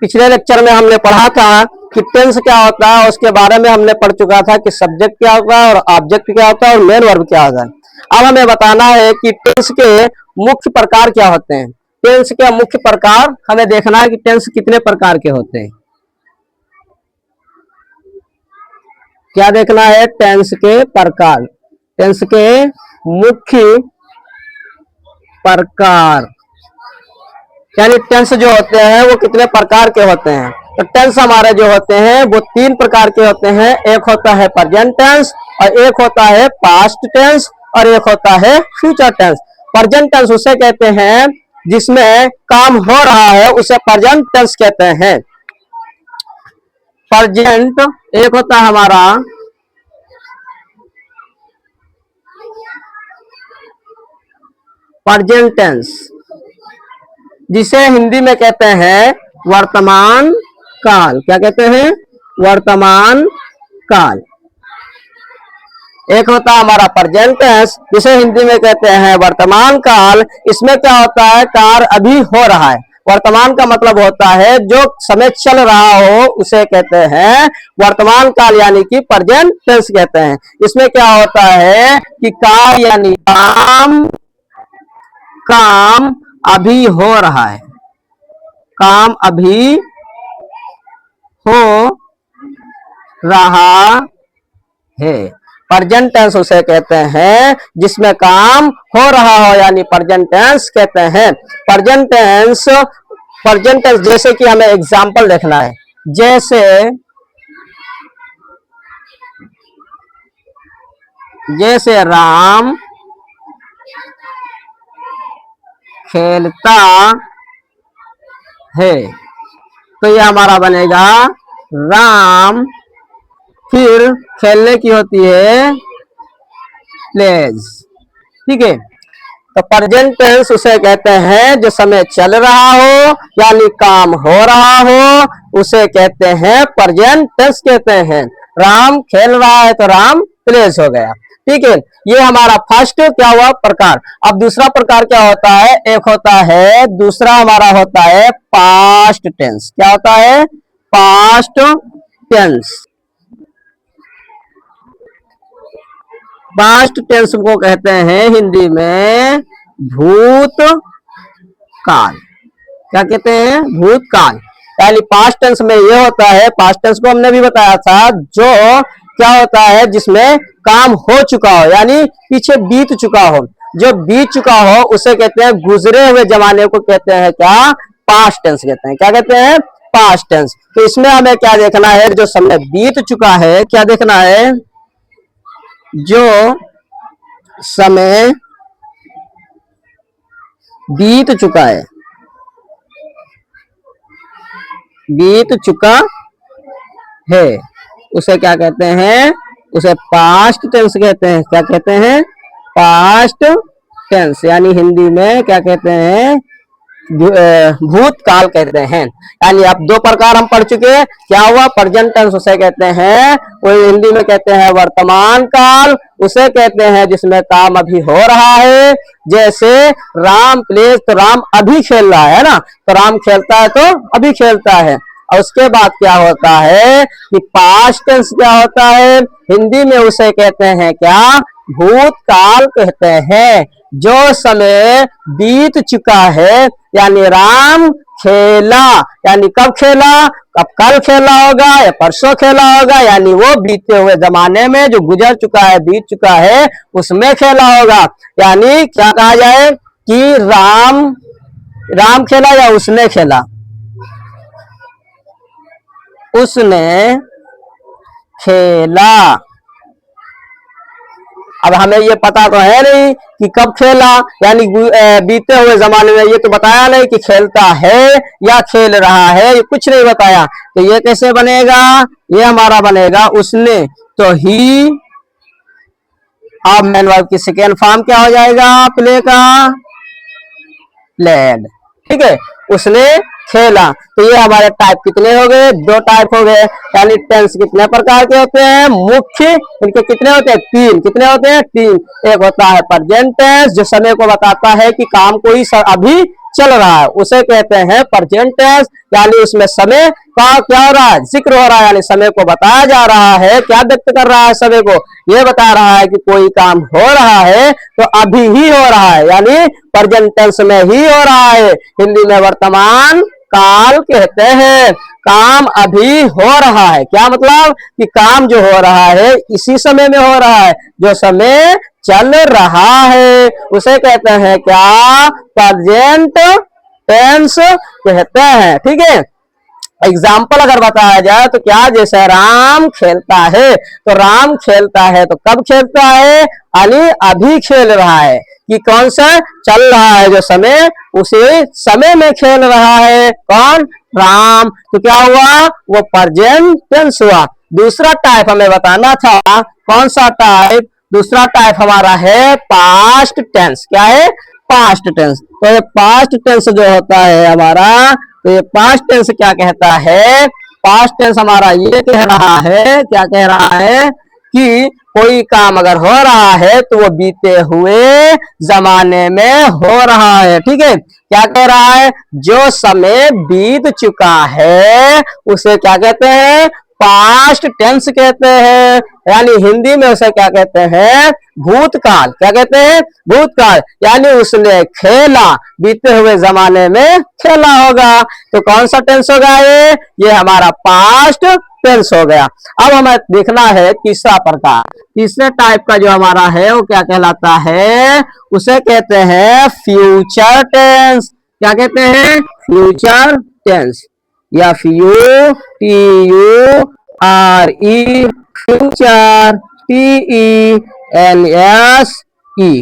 पिछले लेक्चर में हमने पढ़ा था कि टेंस क्या होता है, उसके बारे में हमने पढ़ चुका था कि सब्जेक्ट क्या होता है और ऑब्जेक्ट क्या होता है और मेन वर्ब क्या होता है। अब हमें बताना है कि टेंस के मुख्य प्रकार क्या होते हैं। टेंस के मुख्य प्रकार हमें देखना है कि टेंस कितने प्रकार के होते हैं। क्या देखना है? टेंस के प्रकार, टेंस के मुख्य प्रकार, यानी टेंस जो होते हैं वो कितने प्रकार के होते हैं। तो टेंस हमारे जो होते हैं वो 3 प्रकार के होते हैं। एक होता है प्रेजेंट टेंस और एक होता है पास्ट टेंस और एक होता है फ्यूचर टेंस। प्रेजेंट टेंस उसे कहते हैं जिसमें काम हो रहा है, उसे प्रेजेंट टेंस कहते हैं। प्रेजेंट एक होता है हमारा प्रेजेंट टेंस, जिसे हिंदी में कहते हैं वर्तमान काल। क्या कहते हैं? वर्तमान काल। एक होता है हमारा प्रेजेंट टेंस, जिसे हिंदी में कहते हैं वर्तमान काल। इसमें क्या होता है? कार्य अभी हो रहा है। वर्तमान का मतलब होता है जो समय चल रहा हो उसे कहते हैं वर्तमान काल, यानी कि प्रेजेंट टेंस कहते हैं। इसमें क्या होता है कि कार्य यानी काम अभी हो रहा है, काम अभी हो रहा है। प्रेजेंट टेंस उसे कहते हैं जिसमें काम हो रहा हो, यानी प्रेजेंट टेंस कहते हैं। प्रेजेंट टेंस जैसे कि हमें एग्जांपल देखना है, जैसे राम खेलता है, तो ये हमारा बनेगा राम, फिर खेलने की होती है प्लेज। ठीक है, तो प्रेजेंट टेंस उसे कहते हैं जो समय चल रहा हो यानी काम हो रहा हो, उसे कहते हैं प्रेजेंट टेंस कहते हैं। राम खेल रहा है तो राम प्लेज हो गया। ठीक है, ये हमारा फर्स्ट क्या हुआ प्रकार। अब दूसरा प्रकार क्या होता है? एक होता है, दूसरा हमारा होता है पास्ट टेंस। क्या होता है? Past tense. पास्ट टेंस को कहते हैं हिंदी में भूतकाल। क्या कहते हैं? भूतकाल। यानी पास्ट टेंस में ये होता है, पास्ट टेंस को हमने भी बताया था, जो क्या होता है जिसमें काम हो चुका हो, यानी पीछे बीत चुका हो। जो बीत चुका हो उसे कहते हैं, गुजरे हुए जमाने को कहते हैं क्या? पास्ट टेंस कहते हैं। क्या कहते हैं? Past tense. तो इसमें हमें क्या देखना है? जो समय बीत चुका है, क्या देखना है? जो समय बीत चुका है, बीत चुका है, उसे क्या कहते हैं? उसे पास्ट टेंस कहते हैं। क्या कहते हैं? पास्ट टेंस, यानी हिंदी में क्या कहते हैं? भूतकाल कहते हैं। यानी अब 2 प्रकार हम पढ़ चुके हैं। क्या हुआ? प्रेजेंट टेंस उसे कहते हैं, वो हिंदी में कहते हैं वर्तमान काल, उसे कहते हैं जिसमें काम अभी हो रहा है। जैसे राम प्लेज, तो राम अभी खेल रहा है ना, तो राम खेलता है तो अभी खेलता है। और उसके बाद क्या होता है कि पास्ट टेंस क्या होता है? हिंदी में उसे कहते हैं क्या? भूतकाल कहते हैं। जो समय बीत चुका है, यानी राम खेला, यानी कब खेला? कब? कल खेला होगा या परसों खेला होगा, यानी वो बीते हुए जमाने में जो गुजर चुका है, बीत चुका है, उसमें खेला होगा। यानी क्या कहा जाए कि राम खेला या उसने खेला? उसने खेला। अब हमें ये पता तो है नहीं कि कब खेला, यानी बीते हुए जमाने में। ये तो बताया नहीं कि खेलता है या खेल रहा है, ये कुछ नहीं बताया। तो ये कैसे बनेगा? ये हमारा बनेगा उसने, तो ही। अब मेन वर्ब की सेकेंड फॉर्म क्या हो जाएगा? प्ले का प्लेड। ठीक है, उसने खेला। तो ये हमारे टाइप कितने हो गए? 2 टाइप हो गए। यानी टेंस कितने प्रकार के होते हैं? मुख्य इनके कितने होते हैं? 3। कितने होते हैं? 3। एक होता है प्रेजेंट टेंस, जो समय को बताता है कि काम कोई अभी चल रहा है उसे कहते हैं प्रेजेंट टेंस, यानी उसमें समय का क्या हो रहा है, जिक्र हो रहा है, यानी समय को बताया जा रहा है। क्या व्यक्त कर रहा है, समय को यह बता रहा है कि कोई काम हो रहा है तो अभी ही हो रहा है, यानी प्रेजेंट टेंस में ही हो रहा है। हिंदी में वर्तमान काल कहते हैं। काम अभी हो रहा है, क्या मतलब कि काम जो हो रहा है इसी समय में हो रहा है, जो समय चल रहा है उसे कहते हैं क्या, प्रेजेंट टेंस कहते हैं। ठीक है, एग्जाम्पल अगर बताया जाए तो क्या, जैसे राम खेलता है, तो राम खेलता है तो कब खेलता है, यानी अभी खेल रहा है, कि कौन सा चल रहा है जो समय, उसे समय में खेल रहा है कौन, राम, तो क्या हुआ, वो प्रेजेंट टेंस हुआ। दूसरा टाइप हमें बताना था, कौन सा टाइप, दूसरा टाइप हमारा है पास्ट टेंस। क्या है, पास्ट टेंस। तो ये पास्ट टेंस जो होता है हमारा, तो ये पास्ट टेंस क्या कहता है, पास्ट टेंस हमारा ये कह रहा है, क्या कह रहा है कि कोई काम अगर हो रहा है तो वो बीते हुए जमाने में हो रहा है। ठीक है, क्या कह रहा है, जो समय बीत चुका है उसे क्या कहते हैं, पास्ट टेंस कहते हैं, यानी हिंदी में उसे क्या कहते हैं, भूतकाल। क्या कहते हैं, भूतकाल, यानी उसने खेला, बीते हुए जमाने में खेला होगा, तो कौन सा टेंस होगा ये हमारा पास्ट टेंस हो गया। अब हमें देखना है तीसरा प्रकार, तीसरे टाइप का जो हमारा है वो क्या कहलाता है, उसे कहते हैं फ्यूचर टेंस। क्या कहते हैं, फ्यूचर टेंस, या FUTURE, फ्यूचर, TENSE,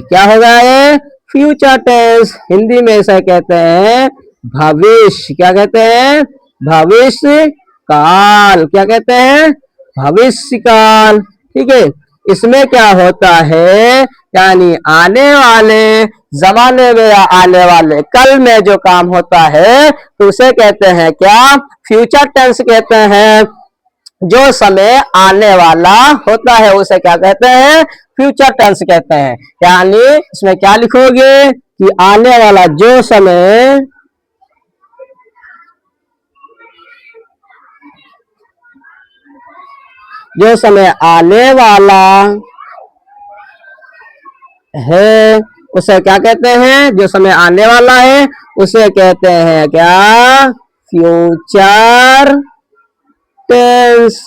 क्या होगा ये, फ्यूचर टेंस। हिंदी में इसे कहते हैं भविष्य। क्या कहते हैं, भविष्य काल। क्या कहते हैं, भविष्य काल। ठीक है, इसमें क्या होता है, यानी आने वाले जमाने में या आने वाले कल में जो काम होता है तो उसे कहते हैं क्या, फ्यूचर टेंस कहते हैं। जो समय आने वाला होता है उसे क्या कहते हैं, फ्यूचर टेंस कहते हैं। यानी इसमें क्या लिखोगे कि आने वाला जो समय, जो समय आने वाला है उसे क्या कहते हैं, जो समय आने वाला है उसे कहते हैं क्या, फ्यूचर टेंस।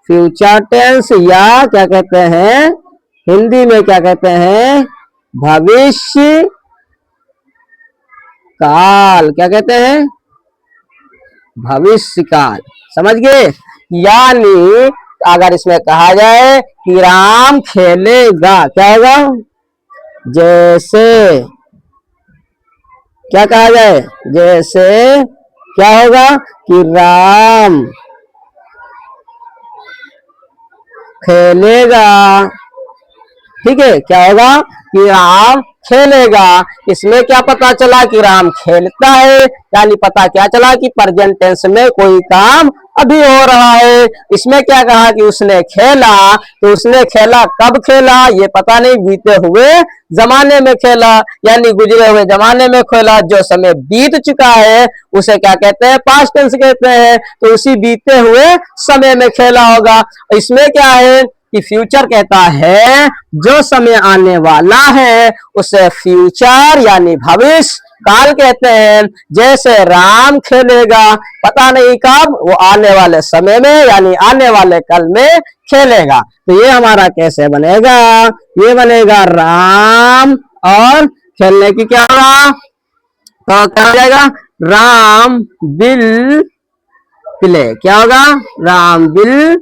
फ्यूचर टेंस, या क्या कहते हैं, हिंदी में क्या कहते हैं, भविष्य काल। क्या कहते हैं, भविष्य काल। समझ गए, यानी अगर इसमें कहा जाए कि राम खेलेगा, क्या होगा, जैसे, क्या कहा जाए, जैसे क्या होगा कि राम खेलेगा। ठीक है, क्या होगा कि राम खेलेगा। इसमें क्या पता चला कि राम खेलता है, यानी पता क्या चला कि प्रेजेंट टेंस में कोई काम अभी हो रहा है। इसमें क्या कहा कि उसने खेला, तो उसने खेला कब खेला ये पता नहीं, बीते हुए जमाने में खेला, यानी गुजरे हुए जमाने में खेला। जो समय बीत चुका है उसे क्या कहते हैं, पास्ट टेंस कहते हैं, तो उसी बीते हुए समय में खेला होगा। इसमें क्या है कि फ्यूचर कहता है जो समय आने वाला है उसे फ्यूचर यानी भविष्य काल कहते हैं। जैसे राम खेलेगा, पता नहीं कब, वो आने वाले समय में यानी आने वाले कल में खेलेगा। तो ये हमारा कैसे बनेगा, ये बनेगा राम और खेलने की क्या होगा, तो क्या हो जाएगा, राम विल प्ले। क्या होगा, राम विल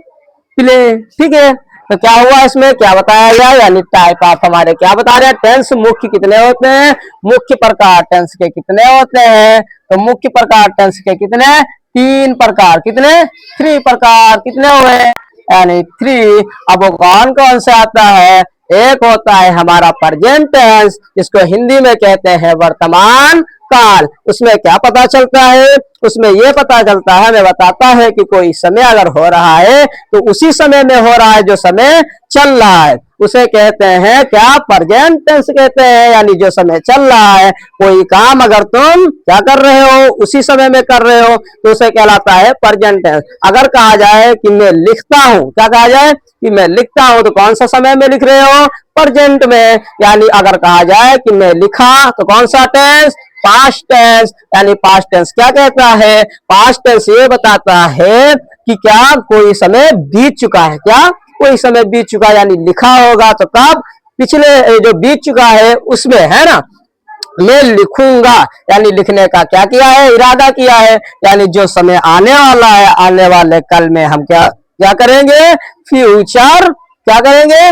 प्ले। ठीक है, तो क्या हुआ, इसमें क्या बताया गया, यानी टाइप ऑफ हमारे क्या बता रहे हैं, टेंस मुख्य कितने होते हैं, मुख्य प्रकार टेंस के कितने होते हैं, तो मुख्य प्रकार टेंस के कितने, 3 प्रकार, कितने, 3 प्रकार, कितने हुए, यानी 3। अब वो कौन कौन से आता है, एक होता है हमारा प्रेजेंट टेंस, जिसको हिंदी में कहते हैं वर्तमान काल। उसमें क्या पता चलता है, उसमें यह पता चलता है, हमें बताता है कि कोई समय अगर हो रहा है तो उसी समय में हो रहा है जो समय चल रहा है। उसे कहते हैं क्या, प्रेजेंट टेंस कहते हैं। यानी जो समय चल रहा है, कोई काम अगर तुम क्या कर रहे हो, उसी समय में कर रहे हो, तो उसे कहलाता है प्रेजेंट टेंस। अगर कहा जाए कि मैं लिखता हूं, क्या कहा जाए कि मैं लिखता हूं, तो कौन सा समय में लिख रहे हो, प्रेजेंट में। यानी अगर कहा जाए कि मैं लिखा, तो कौन सा टेंस, पास्ट टेंस। यानी पास्ट टेंस क्या कहता है, पास्ट टेंस ये बताता है कि क्या कोई समय बीत चुका है, क्या कोई समय बीत चुका है। यानी लिखा होगा तो कब, पिछले जो बीत चुका है उसमें, है ना। मैं लिखूंगा, यानी लिखने का क्या किया है, इरादा किया है। यानी जो समय आने वाला है, आने वाले कल में हम क्या क्या करेंगे, फ्यूचर क्या करेंगे,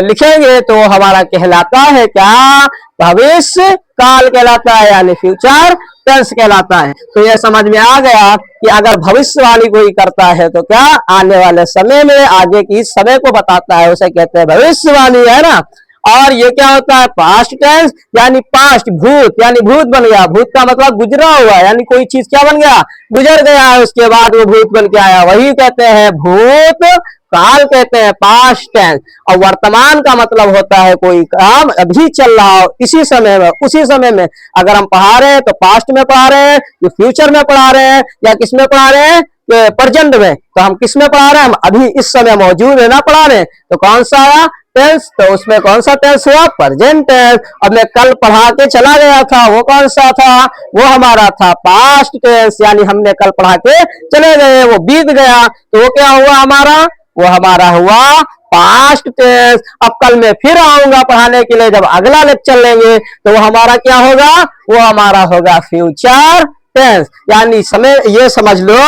लिखेंगे, तो हमारा कहलाता है क्या, भविष्य काल कहलाता है, यानी फ्यूचर टेंस कहलाता है। तो यह समझ में आ गया कि अगर भविष्यवाणी कोई करता है तो क्या, आने वाले समय में आगे की समय को बताता है, उसे कहते हैं भविष्यवाणी, है ना। और ये क्या होता है, पास्ट टेंस, यानी पास्ट भूत, यानी भूत बन गया। भूत का मतलब गुजरा हुआ, यानी कोई चीज क्या बन गया, गुजर गया, उसके बाद वो भूत बन के आया, वही कहते हैं भूत काल, कहते हैं पास्ट टेंस। और वर्तमान का मतलब होता है कोई काम अभी चल रहा हो, इसी समय में, उसी समय में। अगर हम पढ़ा रहे हैं तो पास्ट में पढ़ा रहे हैं, या फ्यूचर में पढ़ा रहे हैं, या किस में पढ़ा रहे हैं, प्रेजेंट में। तो हम किस में पढ़ा रहे हैं, हम अभी इस समय मौजूद है ना पढ़ा रहे हैं, तो कौन सा आया, टेंस। तो उसमें कौन सा टेंस हुआ, प्रेजेंट टेंस। अब मैं कल पढ़ा के चला गया था, वो कौन सा था, वो हमारा था पास्ट टेंस। यानी हमने कल पढ़ा के चले गए, वो बीत गया, तो वो क्या हुआ हमारा, वो हमारा हुआ पास्ट टेंस। अब कल मैं फिर आऊंगा पढ़ाने के लिए, जब अगला लेक्चर लेंगे, तो वो हमारा क्या होगा, वो हमारा होगा फ्यूचर टेंस। यानी समय, ये समझ लो,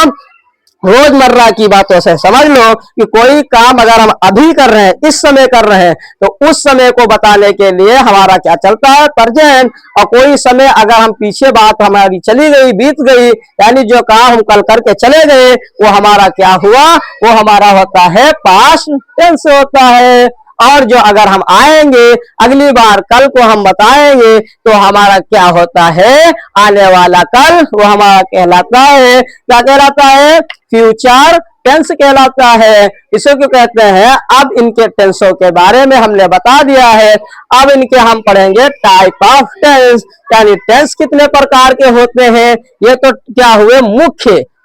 रोजमर्रा की बातों से समझ लो कि कोई काम अगर हम अभी कर रहे हैं, इस समय कर रहे हैं, तो उस समय को बताने के लिए हमारा क्या चलता है, प्रेजेंट। और कोई समय अगर हम पीछे, बात हमारी चली गई, बीत गई, यानी जो काम हम कल करके चले गए, वो हमारा क्या हुआ, वो हमारा होता है पास्ट टेंस होता है। और जो अगर हम आएंगे अगली बार, कल को हम बताएंगे, तो हमारा क्या होता है, आने वाला कल, वो हमारा कहलाता है, क्या कहलाता है, फ्यूचर टेंस कहलाता है। इसे क्यों कहते हैं, अब इनके टेंसों के बारे में हमने बता दिया है। अब इनके हम पढ़ेंगे टाइप ऑफ टेंस, यानी टेंस कितने प्रकार के होते हैं। ये तो क्या हुए,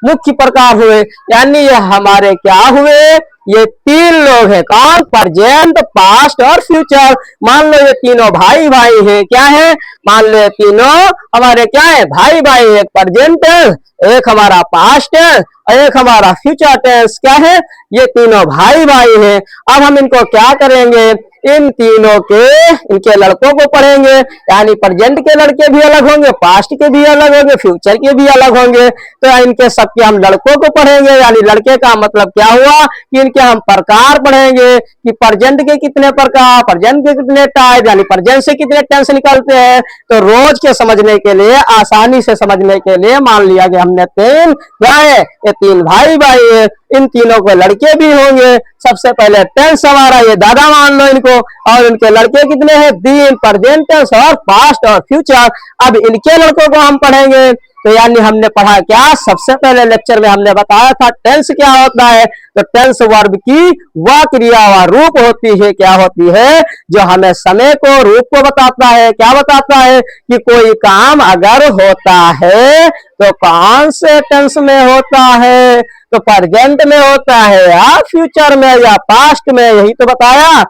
मुख्य प्रकार हुए, यानी ये हमारे क्या हुए, ये तीन लोग हैं, कौन, प्रेजेंट, पास्ट और फ्यूचर। मान लो ये तीनों भाई भाई हैं, क्या है, मान लो ये तीनों हमारे क्या है, भाई भाई। एक प्रेजेंट टेंस, एक हमारा पास्ट टेंस, और एक हमारा फ्यूचर टेंस, क्या है, ये तीनों भाई भाई हैं। अब हम इनको क्या करेंगे, इन तीनों के, इनके लड़कों को पढ़ेंगे। यानी प्रेजेंट के लड़के भी अलग होंगे, पास्ट के भी अलग होंगे, फ्यूचर के भी अलग होंगे। तो इनके सबके हम लड़कों को पढ़ेंगे। यानी लड़के का मतलब क्या हुआ कि इनके हम प्रकार पढ़ेंगे कि प्रेजेंट के कितने प्रकार, प्रेजेंट के कितने टाइप, यानी प्रेजेंट से कितने टेंस निकलते हैं। तो रोज के समझने के लिए, आसानी से समझने के लिए मान लिया कि हमने तीन क्या है, ये तीन भाई भाई है, इन तीनों के लड़के भी होंगे। सबसे पहले टेंस हमारा, ये दादा मान लो इनको, और इनके लड़के कितने हैं, तीन, प्रेजेंट टेंस और पास्ट और फ्यूचर। अब इनके लड़कों को हम पढ़ेंगे। तो यानी हमने पढ़ा क्या, सबसे पहले लेक्चर में हमने बताया था टेंस क्या होता है। तो टेंस वर्ब की वह क्रिया व रूप होती है, क्या होती है, जो हमें समय को, रूप को बताता है। क्या बताता है कि कोई काम अगर होता है तो कौन से टेंस में होता है, तो प्रेजेंट में होता है, या फ्यूचर में, या पास्ट में, यही तो बताया।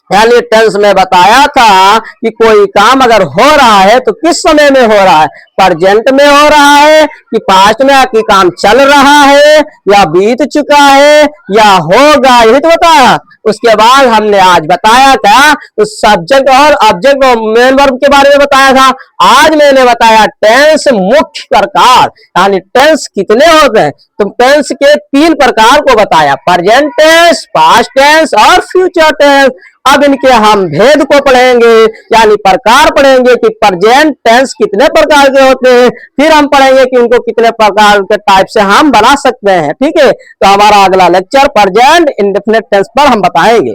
यानी टेंस में बताया था कि कोई काम अगर हो रहा है तो किस समय में हो रहा है, प्रेजेंट में हो रहा है, कि पास्ट में, कि काम चल रहा है, या बीत चुका है, या होगा, यही तो बताया। उसके बाद हमने आज बताया था उस सब्जेक्ट और ऑब्जेक्ट और मेन वर्ब के बारे में बताया था। आज मैंने बताया टेंस मुख्य प्रकार, यानी टेंस कितने होते हैं, तो टेंस के तीन प्रकार को बताया, प्रेजेंट टेंस, पास्ट टेंस और फ्यूचर टेंस। अब इनके हम भेद को पढ़ेंगे, यानी प्रकार पढ़ेंगे कि प्रेजेंट टेंस कितने प्रकार के होते हैं। फिर हम पढ़ेंगे कि उनको कितने प्रकार के टाइप से हम बना सकते हैं। ठीक है, तो हमारा अगला लेक्चर प्रेजेंट इंडेफिनिट टेंस पर हम बताएंगे।